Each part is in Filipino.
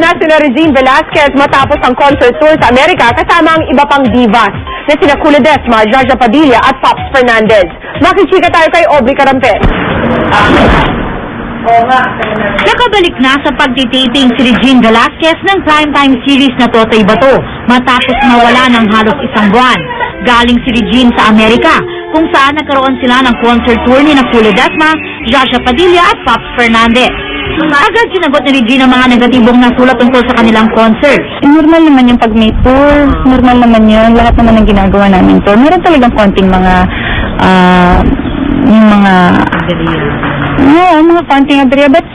na sina Regine Velasquez matapos ang concert tour sa Amerika kasama ang iba pang divas na sina Kula Desma, Jaja Padilla at Pops Fernandez. Makichika tayo kay Aubrey Carampel. Nakabalik na sa pagtitaping si Regine Velasquez ng primetime series na Totoy Bato matapos mawala ng halos isang buwan. Galing si Regine sa Amerika kung saan nagkaroon sila ng concert tour ni Kula Desma, Jaja Padilla at Pops Fernandez. Agad sinagot ni Regine ang mga negatibong nasulat tungkol sa kanilang concert. Normal naman yung pag may tour, normal naman yun, lahat naman ng ginagawa namin tour. Meron talagang konting mga, yung mga, mga konting aberya, but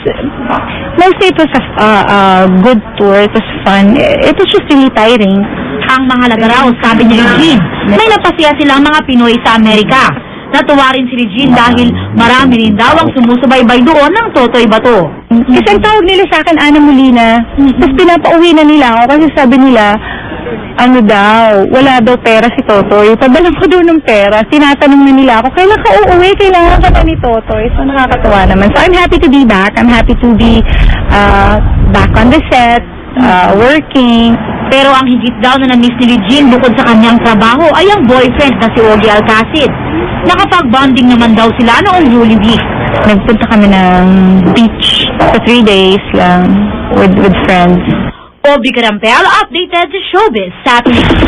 mostly it was a good tour, it was fun, it was just really tiring. Ang mahalaga raw, sabi ni Regine, may napasya silang mga Pinoy sa Amerika. Natuwa rin si Regine dahil marami rin daw ang sumusubaybay doon ng Totoy Bato. Kasi ang tawag nila sa akin, Ana Molina, tapos pinapauwi na nila ako kasi sabi nila, ano daw, wala daw pera si Totoy. Padalang ko daw ng pera, tinatanong na nila ako, kailan ka uuwi, kailangan ka na ni Totoy. So nakakatawa naman. So I'm happy to be back. I'm happy to be back on the set, working. Pero ang higit daw na na-miss ni Regine bukod sa kanyang trabaho ay ang boyfriend na si Ogie Alcacid. Nakapag-bonding naman daw sila noong Holy Week. Nagpunta kami ng beach for 3 days lang with friends. Aubrey Carampel, updated sa Showbiz Saturday.